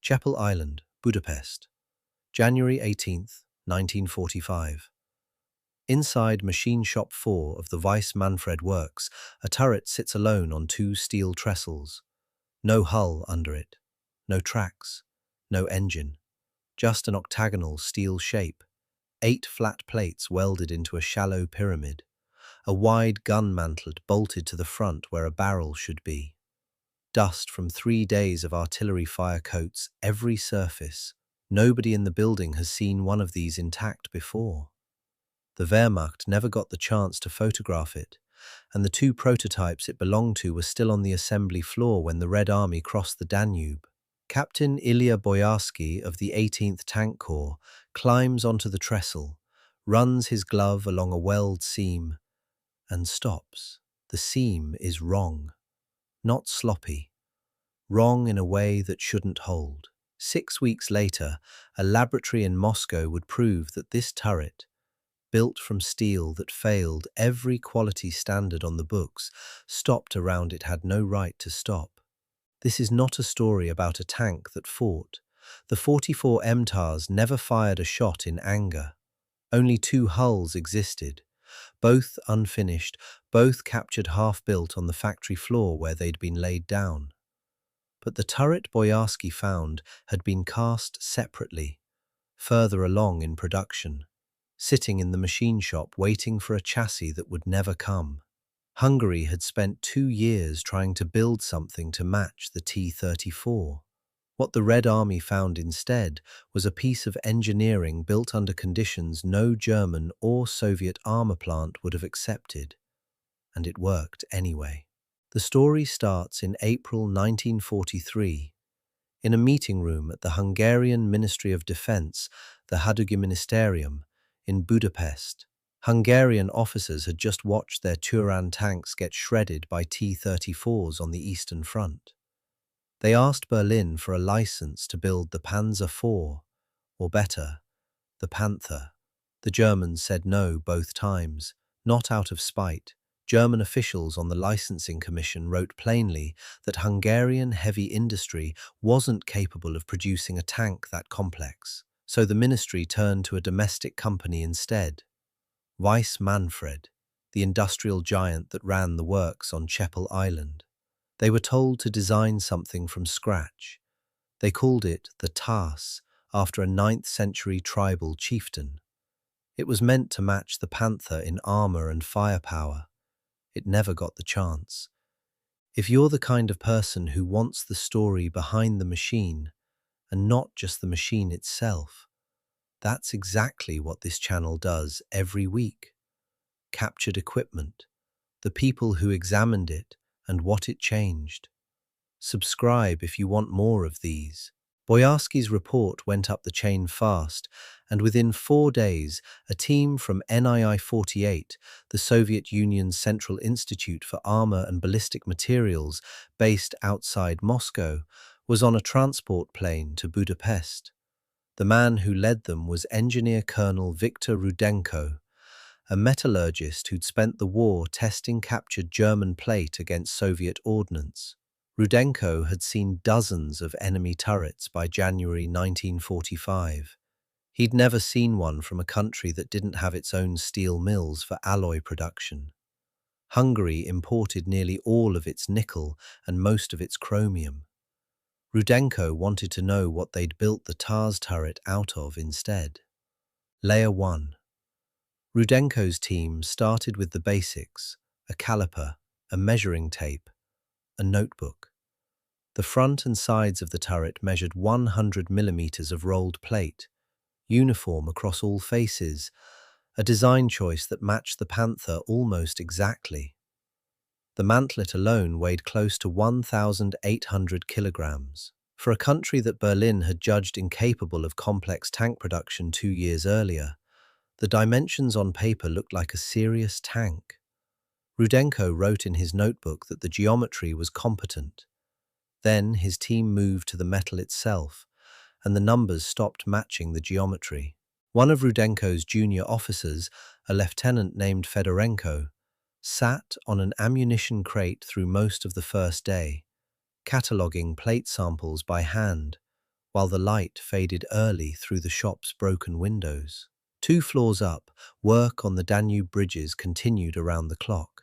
Csepel Island, Budapest, January 18th, 1945. Inside Machine Shop 4 of the Weiss Manfred Works, a turret sits alone on two steel trestles. No hull under it, no tracks, no engine, just an octagonal steel shape, 8 flat plates welded into a shallow pyramid, a wide gun mantlet bolted to the front where a barrel should be. Dust from 3 days of artillery fire coats every surface. Nobody in the building has seen one of these intact before. The Wehrmacht never got the chance to photograph it, and the 2 prototypes it belonged to were still on the assembly floor when the Red Army crossed the Danube. Captain Ilya Boyarsky of the 18th Tank Corps climbs onto the trestle, runs his glove along a weld seam, and stops. The seam is wrong. Not sloppy. Wrong in a way that shouldn't hold. 6 weeks later, a laboratory in Moscow would prove that this turret, built from steel that failed every quality standard on the books, stopped around it had no right to stop. This is not a story about a tank that fought. The 44M Tas never fired a shot in anger. Only 2 hulls existed, both unfinished, both captured half-built on the factory floor where they'd been laid down. But the turret Boyarsky found had been cast separately, further along in production, sitting in the machine shop waiting for a chassis that would never come. Hungary had spent 2 years trying to build something to match the T-34. What the Red Army found instead was a piece of engineering built under conditions no German or Soviet armor plant would have accepted. And it worked anyway. The story starts in April 1943, in a meeting room at the Hungarian Ministry of Defense, the Hadügyi Ministerium, in Budapest. Hungarian officers had just watched their Turan tanks get shredded by T-34s on the Eastern Front. They asked Berlin for a license to build the Panzer IV, or better, the Panther. The Germans said no both times, not out of spite. German officials on the licensing commission wrote plainly that Hungarian heavy industry wasn't capable of producing a tank that complex, so the ministry turned to a domestic company instead. Weiss Manfred, the industrial giant that ran the works on Csepel Island. They were told to design something from scratch. They called it the Tas, after a 9th century tribal chieftain. It was meant to match the Panther in armor and firepower. It never got the chance. If you're the kind of person who wants the story behind the machine, and not just the machine itself, that's exactly what this channel does every week. Captured equipment, the people who examined it, and what it changed. Subscribe if you want more of these. Boyarsky's report went up the chain fast, and within 4 days, a team from NII 48, the Soviet Union's Central Institute for Armor and Ballistic Materials, based outside Moscow, was on a transport plane to Budapest. The man who led them was Engineer Colonel Viktor Rudenko, a metallurgist who'd spent the war testing captured German plate against Soviet ordnance. Rudenko had seen dozens of enemy turrets by January 1945. He'd never seen one from a country that didn't have its own steel mills for alloy production. Hungary imported nearly all of its nickel and most of its chromium. Rudenko wanted to know what they'd built the Tas turret out of instead. Layer 1. Rudenko's team started with the basics: a caliper, a measuring tape, a notebook. The front and sides of the turret measured 100 millimeters of rolled plate, uniform across all faces, a design choice that matched the Panther almost exactly. The mantlet alone weighed close to 1,800 kilograms. For a country that Berlin had judged incapable of complex tank production 2 years earlier, the dimensions on paper looked like a serious tank. Rudenko wrote in his notebook that the geometry was competent. Then his team moved to the metal itself, and the numbers stopped matching the geometry. One of Rudenko's junior officers, a lieutenant named Fedorenko, sat on an ammunition crate through most of the first day, cataloguing plate samples by hand, while the light faded early through the shop's broken windows. 2 floors up, work on the Danube bridges continued around the clock.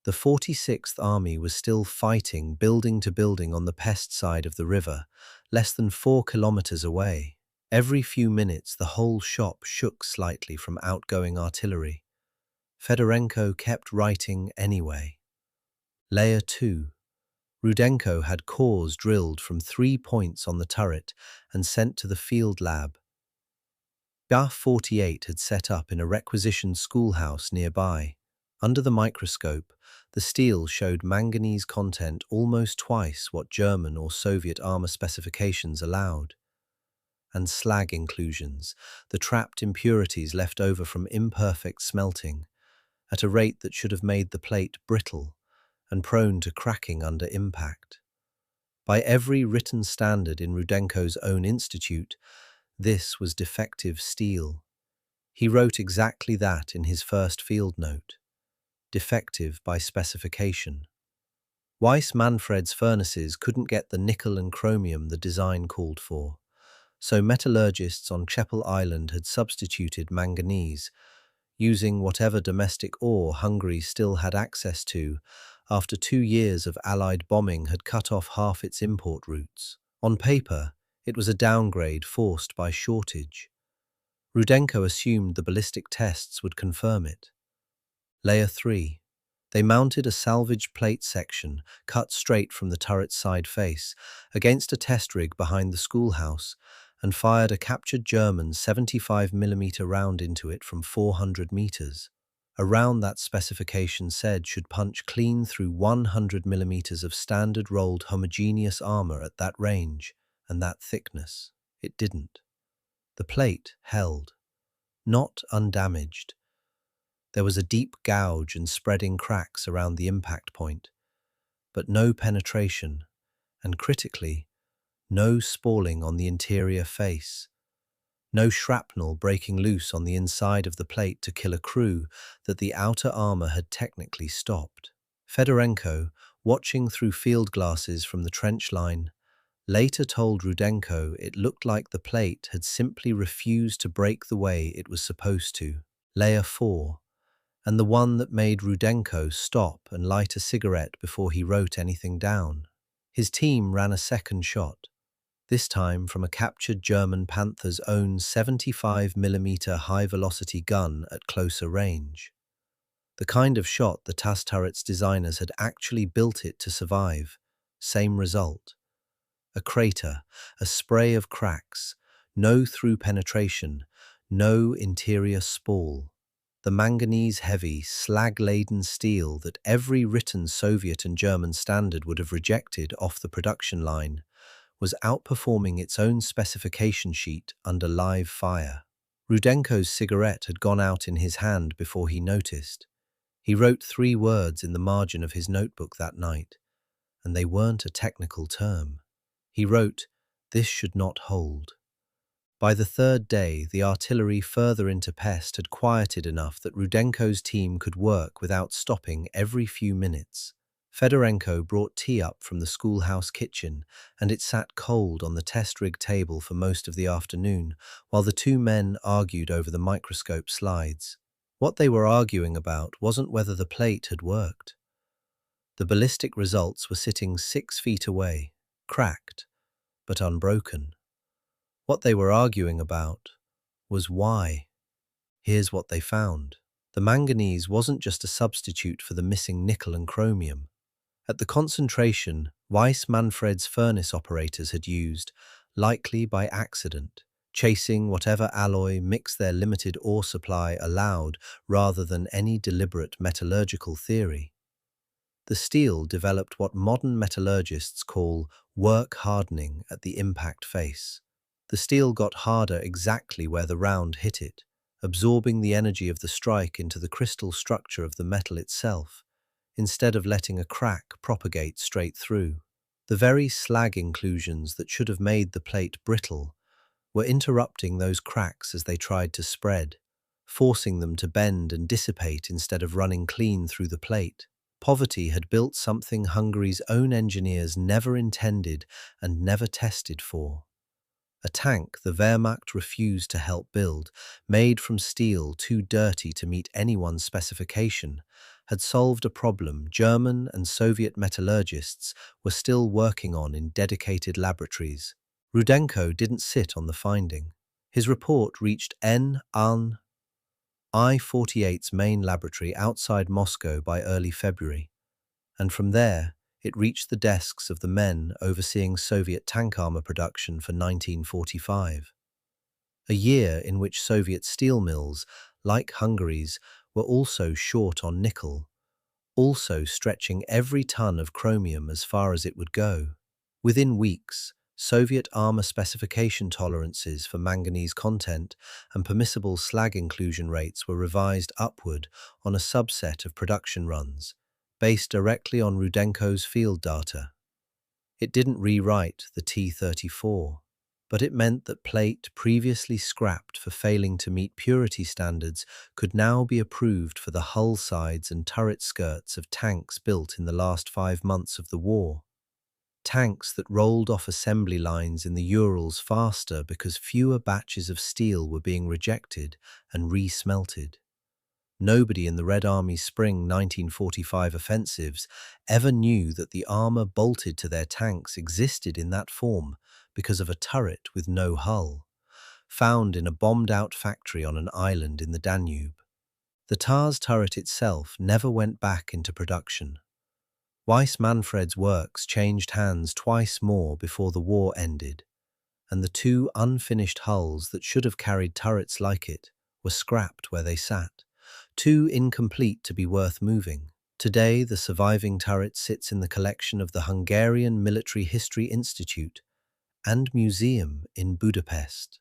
The 46th Army was still fighting building to building on the Pest side of the river, less than 4 kilometers away. Every few minutes the whole shop shook slightly from outgoing artillery. Fedorenko kept writing anyway. Layer 2. Rudenko had cores drilled from 3 points on the turret and sent to the field lab. BA-48 had set up in a requisitioned schoolhouse nearby. Under the microscope, the steel showed manganese content almost twice what German or Soviet armor specifications allowed. And slag inclusions, the trapped impurities left over from imperfect smelting, at a rate that should have made the plate brittle and prone to cracking under impact. By every written standard in Rudenko's own institute, this was defective steel. He wrote exactly that in his first field note. Defective by specification. Weiss-Manfred's furnaces couldn't get the nickel and chromium the design called for, so metallurgists on Csepel Island had substituted manganese, using whatever domestic ore Hungary still had access to after 2 years of Allied bombing had cut off half its import routes. On paper, it was a downgrade forced by shortage. Rudenko assumed the ballistic tests would confirm it. Layer 3. They mounted a salvage plate section, cut straight from the turret's side face, against a test rig behind the schoolhouse, and fired a captured German 75mm round into it from 400 meters. A round that specification said should punch clean through 100mm of standard rolled homogeneous armor at that range and that thickness. It didn't. The plate held, not undamaged. There was a deep gouge and spreading cracks around the impact point, but no penetration, and critically, no spalling on the interior face. No shrapnel breaking loose on the inside of the plate to kill a crew that the outer armor had technically stopped. Fedorenko, watching through field glasses from the trench line, later told Rudenko it looked like the plate had simply refused to break the way it was supposed to. Layer 4, and the one that made Rudenko stop and light a cigarette before he wrote anything down. His team ran a second shot, this time from a captured German Panther's own 75mm high-velocity gun at closer range. The kind of shot the Tas turret's designers had actually built it to survive. Same result. A crater, a spray of cracks, no through penetration, no interior spall. The manganese-heavy, slag-laden steel that every written Soviet and German standard would have rejected off the production line was outperforming its own specification sheet under live fire. Rudenko's cigarette had gone out in his hand before he noticed. He wrote 3 words in the margin of his notebook that night, and they weren't a technical term. He wrote, "This should not hold." By the 3rd day, the artillery further into Pest had quieted enough that Rudenko's team could work without stopping every few minutes. Fedorenko brought tea up from the schoolhouse kitchen, and it sat cold on the test rig table for most of the afternoon, while the 2 men argued over the microscope slides. What they were arguing about wasn't whether the plate had worked. The ballistic results were sitting 6 feet away, cracked, but unbroken. What they were arguing about was why. Here's what they found. The manganese wasn't just a substitute for the missing nickel and chromium. At the concentration Weiss-Manfred's furnace operators had used, likely by accident, chasing whatever alloy mix their limited ore supply allowed rather than any deliberate metallurgical theory. The steel developed what modern metallurgists call work hardening at the impact face. The steel got harder exactly where the round hit it, absorbing the energy of the strike into the crystal structure of the metal itself, instead of letting a crack propagate straight through. The very slag inclusions that should have made the plate brittle were interrupting those cracks as they tried to spread, forcing them to bend and dissipate instead of running clean through the plate. Poverty had built something Hungary's own engineers never intended and never tested for. A tank the Wehrmacht refused to help build, made from steel too dirty to meet anyone's specification, had solved a problem German and Soviet metallurgists were still working on in dedicated laboratories. Rudenko didn't sit on the finding. His report reached N.An. I-48's main laboratory outside Moscow by early February, and from there it reached the desks of the men overseeing Soviet tank armor production for 1945. A year in which Soviet steel mills, like Hungary's, were also short on nickel, also stretching every ton of chromium as far as it would go. Within weeks, Soviet armor specification tolerances for manganese content and permissible slag inclusion rates were revised upward on a subset of production runs, based directly on Rudenko's field data. It didn't rewrite the T-34, but it meant that plate previously scrapped for failing to meet purity standards could now be approved for the hull sides and turret skirts of tanks built in the last 5 months of the war. Tanks that rolled off assembly lines in the Urals faster because fewer batches of steel were being rejected and re-smelted. Nobody in the Red Army's spring 1945 offensives ever knew that the armor bolted to their tanks existed in that form because of a turret with no hull, found in a bombed-out factory on an island in the Danube. The TARS turret itself never went back into production. Weiss-Manfred's works changed hands twice more before the war ended, and the 2 unfinished hulls that should have carried turrets like it were scrapped where they sat, too incomplete to be worth moving. Today, the surviving turret sits in the collection of the Hungarian Military History Institute and Museum in Budapest.